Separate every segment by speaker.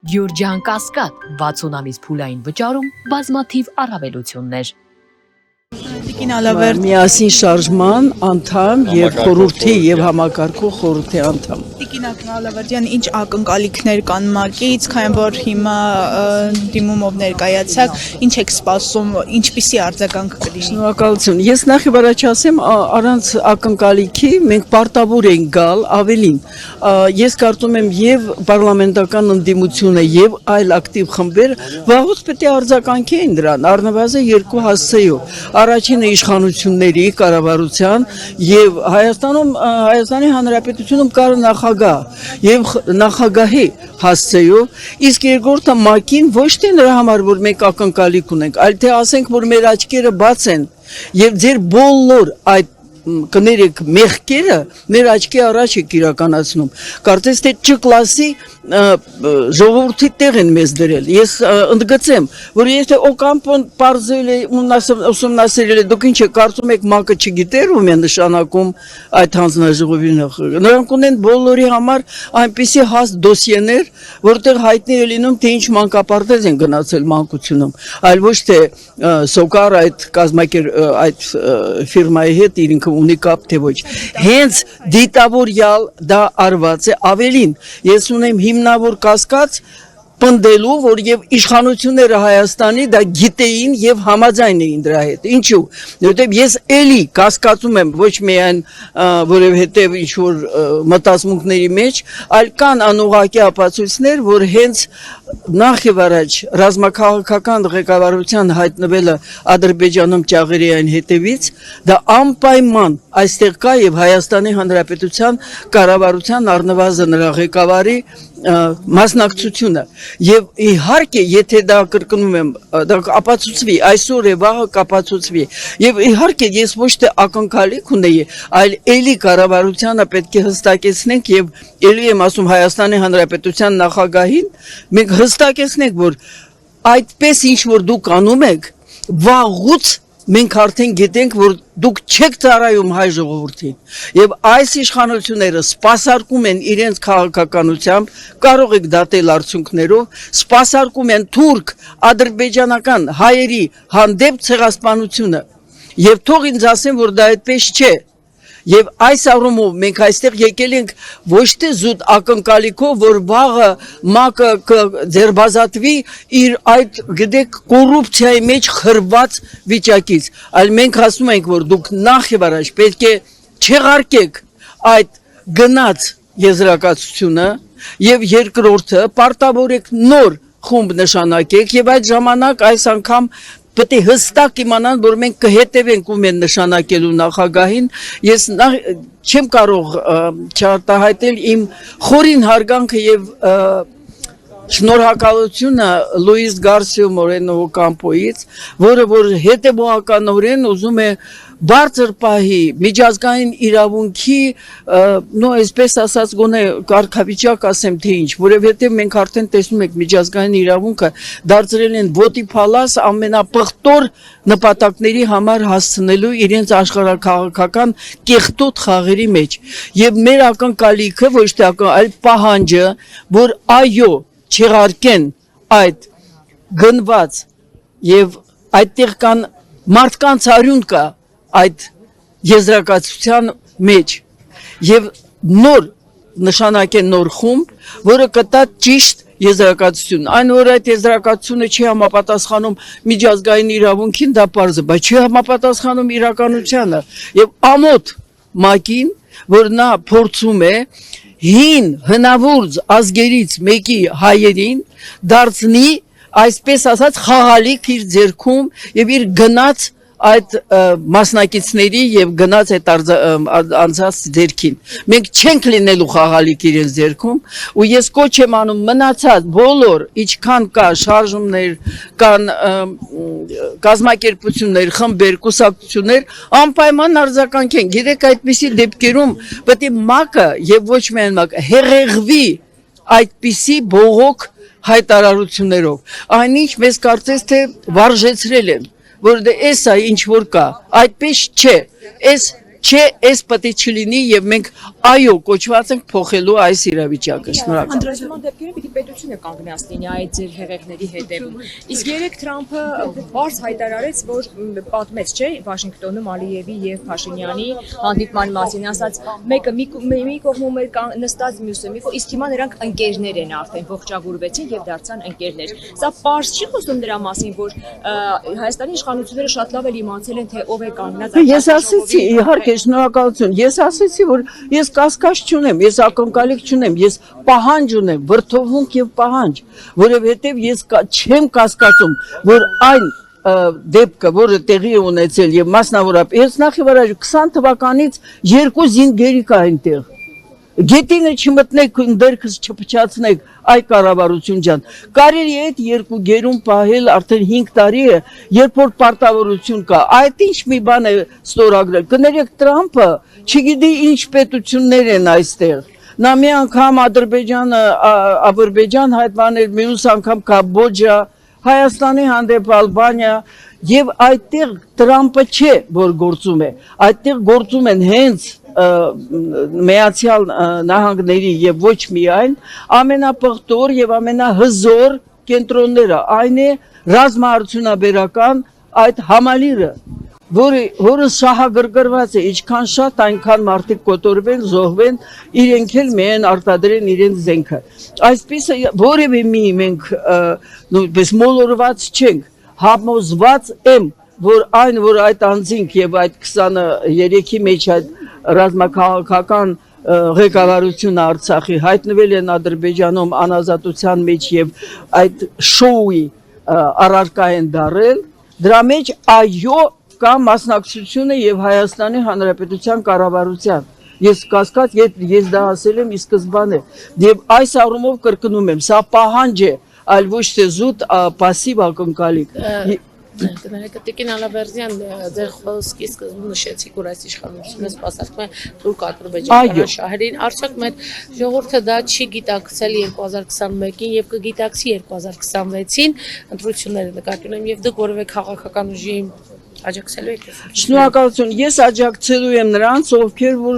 Speaker 1: Գյուրջան Կասկադ 60 ամիս փուլային վճարում բազմաթիվ առավելություններ։
Speaker 2: Միասին շարժման անդամ եւ խորհրդի եւ համակարգող խորհրդի անդամ։
Speaker 3: Տիկին Ալավերդյան, ինչ ակնկալիքներ կան ՄԱԿ-ից, քանի որ հիմա դիմումով ներկայացաք, ինչ եք սպասում, ինչպիսի արձագանք կլինի։
Speaker 2: Շնորհակալություն։ Ես նախ եւ առաջ ասեմ, առանց ակնկալիքի մենք պարտավոր ենք գալ ավելին։ Ես կարծում եմ եւ պարլամենտական ընդդիմությունը եւ այլ ակտիվ խմբեր վաղուց պետք է արձագանքեին դրան, առնվազն երկու հասցեով։ Առաջինը իշխանությունների կառավարության եւ Հայաստանի Հանրապետությունում կար նախագահ եւ նախագահի հասցեով, իսկ երկրորդը ՄԱԿ-ին ոչ թե նրա համար որ մենք ակնկալիք ունենք, այլ թե ասենք որ մեր աչքերը բաց են եւ ձեր բոլոր այդ կներեք մեղքերը մեր աչքի առաջ եք իրականացնում։ Կարծես թե Չ-կլասի ժողովրդի տեղ են մեզ դրել։ Ես ընդգծեմ, որ եթե Օկամպոն պարզել է ուսումնասիրել է, դուք ինչ եք կարծում եք ՄԱԿ-ը չգիտեր ում է նշանակում այդ հանձնաժողովի նախագծը։ Նրանք ունեն բոլորի համար այնպիսի հաստ դոսիեներ, որտեղ հայտնի է լինում, թե ինչ մանկապարտեզ են գնացել մանկությունում, այլ ոչ թե Սոկար այդ կազմակեր այդ ֆիրմայի հետ իր ունի կապ թե ոչ։ Հենց դիտավորյալ դա արված է ավելին։ Ես ունեմ հիմնավոր կասկած պնդելու, որ եւ իշխանությունները Հայաստանի դա գիտեին եւ համաձայն էին դրա հետ։ Ինչու՞։ Որովհետեւ ես էլի կասկածում եմ ոչ միայն որովհետեւ ինչ որ մտածմունքների մեջ, այլ կան անուղակի ապացույցներ, որ հենց նախ եւ առաջ ռազմաքաղաքական ղեկավարության հայտնվելը Ադրբեջանում ճաղերիային հետևից դա անպայման այստեղ կա եւ Հայաստանի Հանրապետության կառավարության առնվազն նրա ղեկավարի մասնակցությունը եւ իհարկե եթե դա կրկնում եմ դա ապացուցվի այսօր է վաղը կապացուցվի եւ իհարկե ես ոչ թե ակնկալիք ունեի այլ էլի կառավարությանը պետք է հստակեցնենք եւ էլի եմ ասում Հայաստանի Հանրապետության նախագահին մենք հստակեցնենք որ այդպես ինչ որ դուք անում եք վաղուց մենք արդեն գիտենք, որ դուք չեք ծառայում հայ ժողովրդին եւ այս իշխանությունները սպասարկում են իրենց քաղաքականությամբ, կարող եք դատել արդյունքներով, սպասարկում են թուրք, ադրբեջանական հայերի հանդեպ ցեղասպանությունը եւ թող ինձ ասեն, որ դա այդպես չէ Եվ այս առումով մենք այստեղ եկել ենք ոչ թե զուտ ակնկալիքով, որ վաղը ՄԱԿ-ը ձերբազատվի իր այդ գիտեք կոռուպցիայի մեջ խրված վիճակից, այլ մենք ասում ենք, որ դուք նախ եւ առաջ պետք է չեղարկեք այդ գնաց եզրակացությունը եւ երկրորդը պարտավորեք նոր խումբ նշանակեք եւ այդ ժամանակ այս անգամ Պետք է հստակ իմանան, որ մենք կհետևենք ում են նշանակելու նախագահին, ես չեմ կարող չարտահայտել իմ խորին հարգանքը եւ շնորհակալությունը Լուիս Գարսիո Մորենո Կամպոից, որը որ հետևողականորեն ուզում է բարձր պահի միջազգային իրավունքի, այսպես ասած գոնե կարգավիճակ ասեմ թե ինչ, որովհետև մենք արդեն տեսնում ենք միջազգային իրավունքը դարձրել են ոտի փալաս ամենապղտոր նպատակների համար հասցնելու իրենց աշխարհաքաղաքական կեղտոտ խաղերի մեջ։ Եվ մեր ակնկալիքը ոչ թե այլ պահանջը, որ այո չեղարկեն այդ գնված եւ այդտեղ կան մարդկանց արյուն կա այդ եզրակացության մեջ եւ նոր նշանակեն նոր խումբ, որը կտա ճիշտ եզրակացություն։ Այն որ այդ եզրակացությունը չի համապատասխանում միջազգային իրավունքին, դա պարզ է, բայց չի համապատասխանում իրականությանը եւ ամոթ ՄԱԿ-ին, որ նա փորձում է հին հնավուրց ազգերից մեկի հայերին դարձնի այսպես ասած խաղալիք իր ձեռքում եւ իր գնաց այդ մասնակիցների եւ գնաց այդ անձած ձեռքին մենք չենք լինելու խաղալիք իրենց ձեռքում ու ես կոչ եմ անում մնացած բոլոր ինչքան կա շարժումներ կան կազմակերպություններ խմբեր կուսակցություններ անպայման արձագանքեն գիտեք այդպիսի դեպքերում պետք է ՄԱԿ-ը եւ ոչ միայն ՄԱԿ-ը հեղեղվի այդպիսի բողոք հայտարարություններով այնինչ մեզ կարծես թե վարժեցրել են որ դե էսա ինչ որ կա այդպես չէ էս Չէ, այս պետք է չլինի եւ մենք այո կոչված ենք փոխելու այս իրավիճակը։ Շնորհակալ։
Speaker 4: Անդրադառնալով դեպքերը պիտի պետությունը կանգնեցնի այդ ձեր հեղեղների հետևում։ Իսկ երեք Թրամփը բարձ հայտարարեց, որ պատմեց, չէ, Վաշինգտոնում Ալիևի եւ Փաշինյանի հանդիպման մասին, ասաց, մեկը մի կողմում էր նստած, մյուսը մի կողմ, իսկ հիմա նրանք ընկերներ են արդեն, ողջագուրվեցին եւ դարձան ընկերներ։ Սա բարձ չի խոսում դրա մասին, որ Հայաստանի իշխանությունները շատ լավ էլ իմացել են, թե ով է կանգնած։
Speaker 2: Ես ասեցի, իհարկե, շնորհակալություն։ Ես ասեցի, որ ես կասկած չունեմ, ես ակնկալիք չունեմ, ես պահանջ ունեմ, վրդովմունք եւ պահանջ, որովհետեւ ես չեմ կասկածում, որ այն դեպքը, որը տեղի է ունեցել եւ մասնավորապես ես նախ եւ առաջ 20 թվականից երկու զինգերի կա այնտեղ։ Գետինը չմտնեք, դերքս չփչացնեք, այ կառավարություն ջան։ Կարելի է այդ երկու գերում պահել արդեն 5 տարի է, երբ որ պարտավորություն կա։ Այդ ինչ մի բան է ստորագրել։ Կներեք Թրամփը, չգիտի ինչ պետություններ են այստեղ։ Նա մի անգամ Ադրբեջան հայտմանել, մյուս անգամ Կամբոջա, Հայաստանի հանդեպ Ալբանիա եւ այդտեղ Թրամփը չէ, որ գործում է։ Այդտեղ գործում են հենց Միացյալ Նահանգների եւ ոչ միայն ամենապղտոր եւ ամենահզոր կենտրոնները, այն է ռազմաարդյունաբերական այդ համալիրը, որը շահագրգռված է, ինչքան շատ այնքան մարդիկ կոտորվեն, զոհվեն, իրենք էլ միայն արտադրեն իրենց զենքը։ Այսպես որևէ մի մենք նույնպես մոլորված չենք, համոզված եմ, որ այն, որ այդ անձինք եւ այդ 23-ի մեջ այդ ռազմաքաղաքական ղեկավարությունը Արցախի հայտնվել են Ադրբեջանում անազատության մեջ եւ այդ շոուի առարկա են դարել, դրա մեջ այո կա մասնակցությունը եւ Հայաստանի Հանրապետության կառավարության։ Ես կասկած, ես դա ասել եմ ի սկզբանե։ Եվ այս առումով կրկնում եմ, սա պահանջ է, այլ ոչ թե զուտ պասիվ ակնկալիք։
Speaker 5: Կներեք, Տիկին Ալավերդյան, ձեր խոսքի սկզբում նշեցիք, որ այս իշխանությունը սպասարկում է թուրք-ադրբեջանական շահերին, արդյոք մեր ժողովուրդը դա չի գիտակցել 2021-ին եւ կգիտակցի 2026-ին ընտրությունները նկատի ունեմ եւ դուք որևէ քաղաքական ուժի աջակցելու եք։
Speaker 2: Շնորհակալություն, ես աջակցելու եմ նրանց, ովքեր որ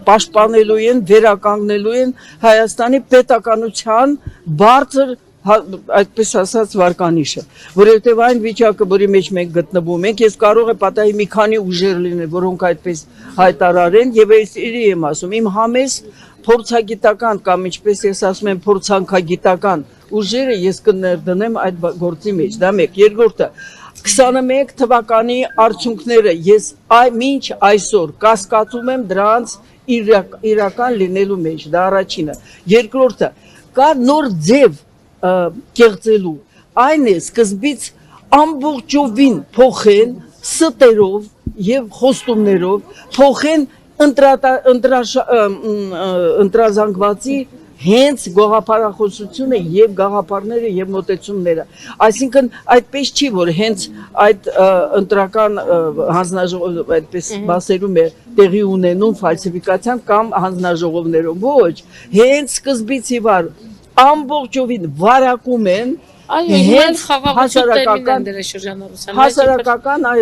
Speaker 2: պաշտպանելու են, վերականգնելու են Հայաստանի պետականության բարձր այդպես ասած վարկանիշը, որովհետև այն վիճակը, որի մեջ մենք գտնվում ենք, ես կարող է պատահի մի քանի ուժեր լինել, որոնք այդպես հայտարարեն եւ ես իրի եմ ասում, իմ համես փորձագիտական կամ ինչպես ես ասում եմ փորձանքագիտական ուժերը ես կներդնեմ այդ գործի մեջ, դա մեկ, երկրորդը 21 թվականի արդյունքները ես մինչ այսօր կասկածում եմ դրանց իրական լինելու մեջ, դա առաջինը, երկրորդը կա նոր ձև կեղծելու, այն է սկզբից ամբողջովին փոխեն ստերով եւ խոստումներով, փոխեն ընտրազանգվածի հենց գաղափարախոսությունը եւ գաղափարները եւ մոտեցումները, այսինքն այդպես չի, որ հենց այդ ընտրական հանձնաժողով այդպես բասերում է տեղի ունենում ֆալսիֆիկացիան կամ հանձնաժողովներով, ոչ, հենց սկզբից ի վար ամբողջովին վարակում են
Speaker 5: հենց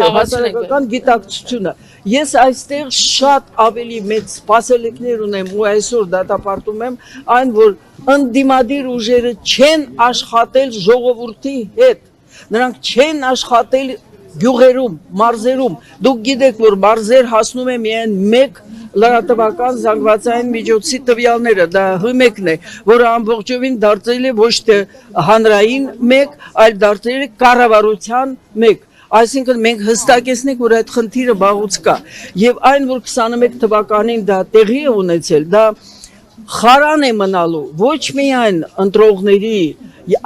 Speaker 2: հասարակական գիտակցությունը։ Ես այստեղ շատ ավելի մեծ սպասելիքներ ունեմ ու այսօր դատապարտում եմ այն, որ ընդդիմադիր ուժերը չեն աշխատել ժողովրդի հետ, նրանք չեն աշխատել գյուղերում, մարզերում, դուք գիտեք, որ մարզեր հասնում է միայն մեկ լրատվական զանգվածային միջոցի տվյալները, դա հմեկն է, որը ամբողջովին դարձել է ոչ թե հանրային մեկ, այլ դարձել է կառավարության մեկ։ Այսինքն մենք հստակեցնենք, որ այդ խնդիրը վաղուց կա, եւ այն, որ 21 թվականին դա տեղի է ունեցել, դա խարան է մնալու ոչ միայն ընտրողների,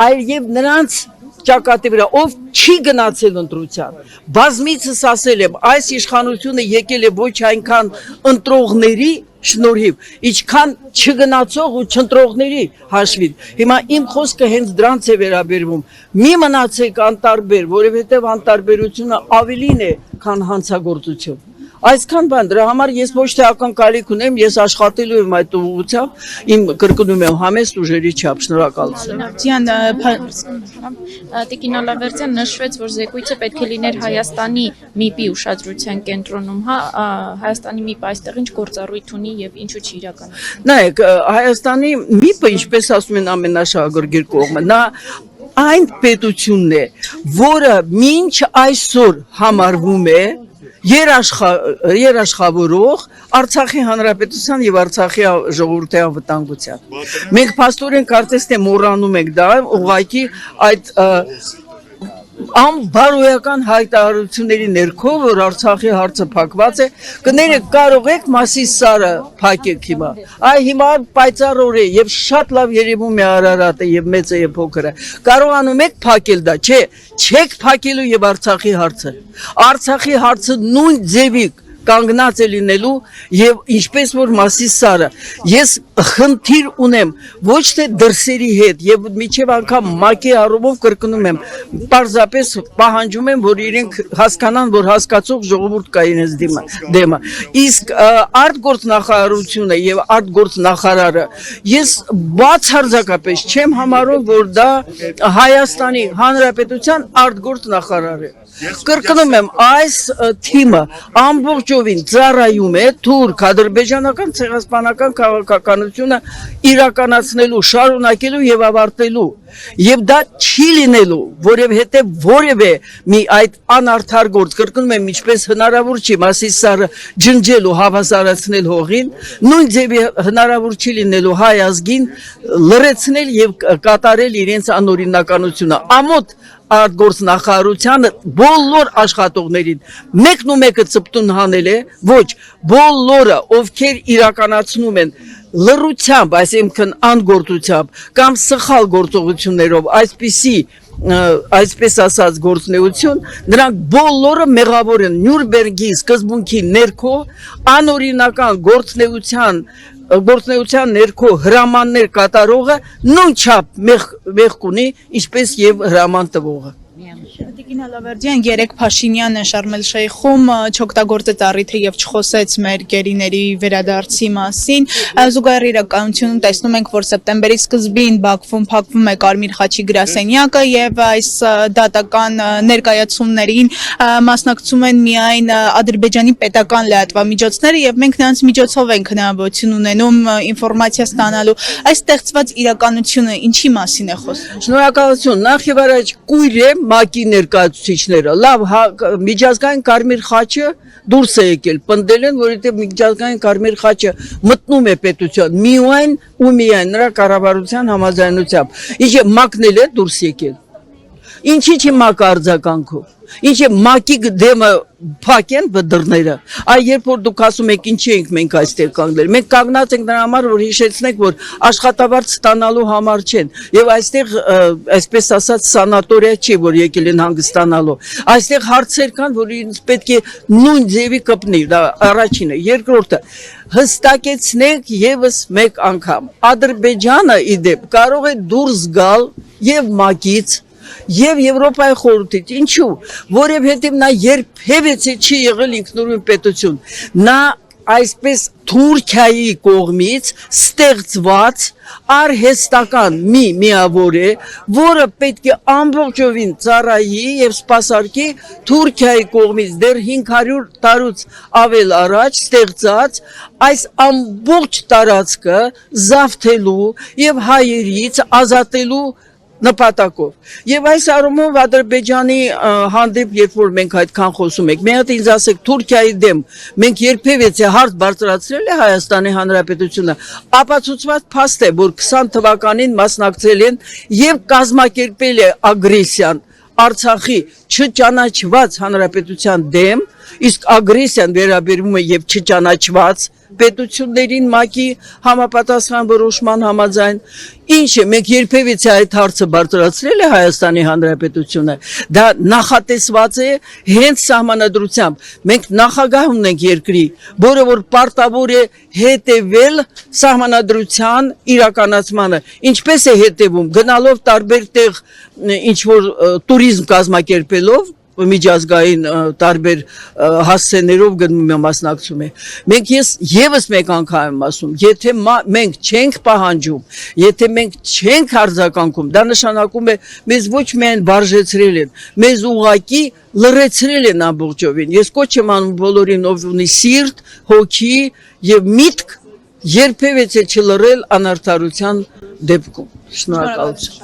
Speaker 2: այլ եւ նրանց ճակատի վրա, ով չի գնացել ընտրության, բազմիցս ասել եմ, այս իշխանությունը եկել է ոչ այնքան ընտրողների շնորհիվ, ինչքան չգնացող ու չընտրողների հաշվին։ Հիմա իմ խոսքը հենց դրանց է վերաբերվում։ Մի մնացեք անտարբեր, որովհետև անտարբերությունը ավելին է, քան հանցագործություն։ Այսքան բան դրա համար ես ոչ թե ակնկալիք ունեմ, ես աշխատելու եմ այդ ուղղությամբ, իմ կրկնում եմ համեստ ուժերի չափ, շնորհակալություն։
Speaker 3: Ձյան
Speaker 6: Տիկին Ալավերդյան նշվեց, որ զեկույցը պետք է լիներ Հայաստանի ՄԻՊ-ի ուշադրության կենտրոնում, Հայաստանի ՄԻՊ-ը այստեղ ինչ գործառույթ ունի եւ ինչու չի իրականացնում։
Speaker 2: Նայեք, Հայաստանի ՄԻՊ-ը, ինչպես ասում են ամենաշահագրգիռ կողմը, նա այն պետությունն է, որը մինչ այսօր համարվում է երաշխավորող Արցախի հանրապետության եւ Արցախի ժողովրդի անվտանգության։ Մենք փաստորեն կարծես թե մոռանում ենք դա, ուղղակի այդ անբարոյական հայտարարությունների ներքո, որ Արցախի հարցը փակված է, կներեք կարող եք Մասիս Սարը փակեք հիմա։ Այ հիմա պայծառ է եւ շատ լավ երևում է Արարատը եւ մեծը եւ փոքրը։ Կարողանում եք փակել դա, չէ, չեք փակելու եւ Արցախի հարցը։ Արցախի հարցը նույն ձևի կանգնած է լինելու եւ ինչպես որ Մասիս Սարը ես խնդիր ունեմ ոչ թե դրսերի հետ եւ միջև անգամ մակի առումով կրկնում եմ պարզապես պահանջում եմ որ իրենք հասկանան որ հասկացող ժողովուրդ կա իրենց դեմը իսկ արտգործնախարարությունը եւ արտգործնախարարը ես բացարձակապես չեմ համարում որ դա Հայաստանի Հանրապետության արտգործնախարար է կրկնում եմ այս թիմը ամբողջովին ծառայում է թուրք ադրբեջանական ցեղասպանական քաղաքականությունը իրականացնելու շարունակելու եւ ավարտելու եւ դա չի լինելու որովհետեւ որևէ մի այդ անարդար գործ կրկնում եմ ինչպես հնարավոր չի Մասիս Սարը ջնջելու հավասարացնել հողին նույն ձևի հնարավոր չի լինելու հայ ազգին լրացնել եւ կատարել իրենց անօրինականությունը ամոթ արտգործնախարարությանը բոլոր աշխատողներին մեկն ու մեկը ծպտուն հանել է ոչ բոլորը ովքեր իրականացնում են լռությամբ այսինքն անգործությամբ կամ սխալ գործողություններով այսպես ասած գործնեություն նրանք բոլորը մեղավոր են Նյուրնբերգի սկզբունքի ներքո անօրինական գործնեության ներքո հրամաններ կատարողը նույն չափ մեղք ունի ինչպես եւ հրաման տվողը
Speaker 3: Տիկին Ալավերդյան երեք Փաշինյանը Շարմ էլ-Շեյխում չօգտագործեց առիթը եւ չխոսեց մեր գերիների վերադարձի մասին զուգահեռ իրականությունում տեսնում ենք որ սեպտեմբերի սկզբին Բաքվում փակվում է Կարմիր խաչի գրասենյակը եւ այս դատական ներկայացումներին մասնակցում են միայն Ադրբեջանի պետական լրատվամիջոցները եւ մենք նրանց միջոցով ենք հնարավորություն ունենում ինֆորմացիա ստանալու այս ստեղծված իրականությունը ինչի մասին է խոսում
Speaker 2: Շնորհակալություն նախ եւ առաջ կույր է ՄԱԿ-ի ներկայացուցիչները լավ միջազգային Կարմիր խաչը դուրս է եկել պնդել են որովհետեւ միջազգային Կարմիր խաչը մտնում է պետության միայն ու միայն նրա կառավարության համաձայնությամբ ինչը ՄԱԿ-ն էլ է դուրս եկել ինչի՞ չի ՄԱԿ-ը արձագանքով Ինչ է ՄԱԿ-ի դեմը փակեն դռները այ երբ որ դուք ասում եք ինչի ենք մենք այստեղ կանգնել մենք կանգնած ենք նրա համար որ հիշեցնենք որ աշխատավարձ ստանալու համար չեն եւ այստեղ այսպես ասած սանատորիա չի որ եկել են հանգստանալու այստեղ հարցեր կան որ ինձ պետք է նույն ձևի կպնի դա առաջինը երկրորդը հստակեցնենք եւս մեկ անգամ Ադրբեջանը իդեպ կարող է դուրս գալ եւ ՄԱԿ-ից Եվ Եվրոպայի խորհրդից, ինչու, որովհետև նա երբևէ չի եղել ինքնուրույն պետություն, նա այսպես Թուրքիայի կողմից ստեղծված արհեստական մի միավոր է, որը պետք է ամբողջովին ծառայի եւ սպասարկի Թուրքիայի կողմից դեռ 500 տարուց ավել առաջ ստեղծած այս ամբողջ տարածքը զավթելու եւ հայերից ազատելու նպատակով եւ այս առումով Ադրբեջանի հանդեպ երբ որ մենք այդքան խոսում ենք մի հատ ինձ ասեք Թուրքիայի դեմ մենք երբևէ հարց բարձրացրել է Հայաստանի Հանրապետությունը ապացուցված փաստ է որ 20 թվականին մասնակցել են եւ կազմակերպել է ագրեսիան Արցախի չճանաչված հանրապետության դեմ իսկ ագրեսիան վերաբերում է եւ չճանաչված պետություններին ՄԱԿ-ի համապատասխան որոշման համաձայն ինչ է մենք երբևէ այդ հարցը բարձրացրել է Հայաստանի Հանրապետությունը դա նախատեսված է հենց սահմանադրությամբ մենք նախագահ ունենք երկրի որը որ պարտավոր է հետևել սահմանադրության իրականացմանը ինչպես է հետևում գնալով տարբեր տեղ ինչ որ տուրիզմ կազմակերպելով միջազգային տարբեր հասցեներով գնում է մասնակցում է։ Մենք եւս մեկ անգամ եմ ասում, եթե մենք չենք պահանջում, եթե մենք չենք արձագանքում, դա նշանակում է մեզ ոչ միայն բարժեցրել են, մեզ ուղղակի լրացրել են ամբողջովին։ Ես կոչ եմ անում բոլորին, ով ունի սիրտ, հոգի եւ միտք, երբևէ չլռել անարդարության դեպքում։ Շնորհակալություն։